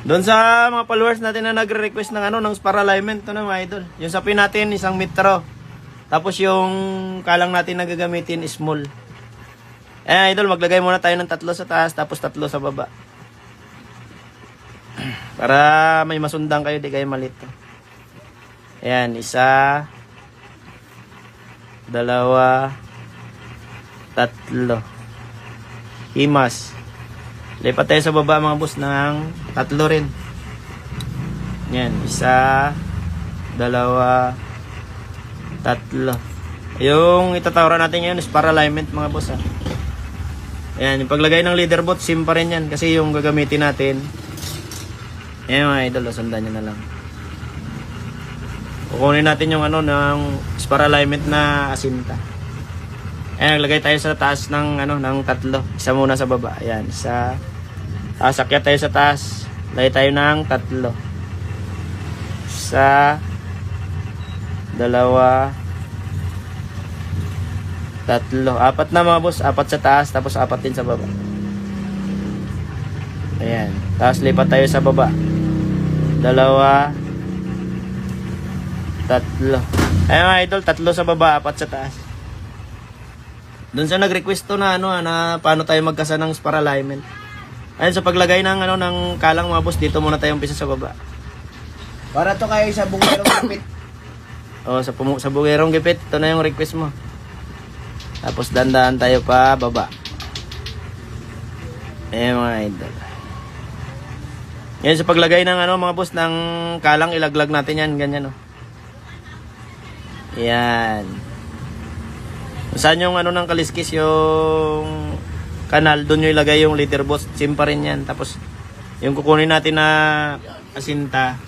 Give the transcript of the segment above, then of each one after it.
Doon sa mga followers natin na nagre-request ng ano, ng spar alignment, ito na mga idol. Yung sapin natin, 1 metro. Tapos yung kalang natin na gagamitin is small. Idol, maglagay muna tayo ng 3 sa taas, tapos 3 sa baba. Para may masundan kayo, di kayo malito. Ayan, 1, 2, 3. Himas. Lipat tayo sa baba mga boss ng 3 rin. Yan, 1, 2, 3. Yung itatawran natin ngayon is para alignment mga boss ha. Ayan, yung paglagay ng leader bolt, sim pa rin yan. Kasi yung gagamitin natin, ayan mga idol, sundan nyo na lang. Kukunin natin yung ano, ng spar alignment na asinta. Ayan, naglagay tayo sa taas ng ano, ng 3. Isa muna sa baba. Ayan, isa. Akyat tayo sa taas. Lagay tayo ng 3. 1, 2, 3. 4 na mga boss. 4 sa taas, tapos 4 din sa baba. Ayan. Tapos lipat tayo sa baba. 2, 3. Ayan mga idol, 3 sa baba, 4 sa taas. Doon sa nag-request to na ano, na paano tayo magkasa ng spar alignment. Ayun, sa paglagay ng ano, ng kalang mga boss, dito muna tayo umpisa sa baba. Para to kayo sa bungerong kapit. Sa bugerong gipit, ito na yung request mo. Tapos dandaan tayo pa baba. Ayan mga idol. Yan, sa paglagay ng ano mga boss, ng kalang, ilaglag natin yan, ganyan oh. Yan. Saan yung ano ng kaliskis, yung kanal, doon nyo ilagay yung leader bolt, sim pa rin yan. Tapos yung kukunin natin na asinta,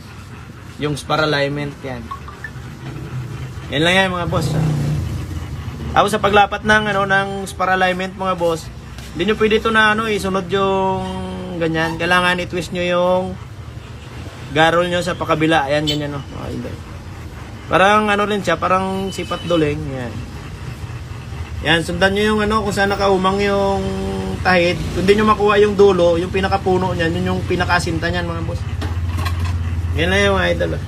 yung spar alignment, yan. Yan lang yan mga boss. Tapos sa paglapat ng ano, ng spar alignment mga boss, hindi nyo pwede ito na ano, isunod yung ganyan. Kailangan i-twist nyo yung garol nyo sa pakabila. Ayan, ganyan oh. Parang ano rin siya, parang sipat duling. Yan. Yan, sundan nyo yung ano, kung saan nakaumang yung tahid. Kung di nyo makuha yung dulo, yung pinakapuno niyan, yun yung pinakasinta niyan mga boss. Yan lang yung idol.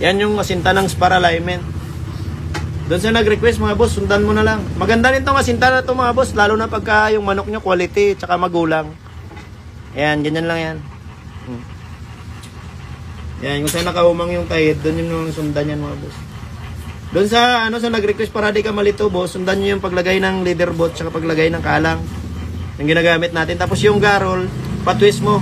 Yan yung asinta ng spar alignment. Doon sa nag-request mga boss, sundan mo na lang. Maganda rin itong asinta na ito mga boss, lalo na pagka yung manok nyo quality, tsaka magulang. Yan, ganyan lang yan. Yan, kung saan nakaumang yung tahid, doon yung sundan yan mga boss. Doon sa ano, sa nag-request para di ka malito boss, sundan nyo yung paglagay ng leader bolt tsaka paglagay ng kalang yung ginagamit natin. Tapos yung garol, patwist mo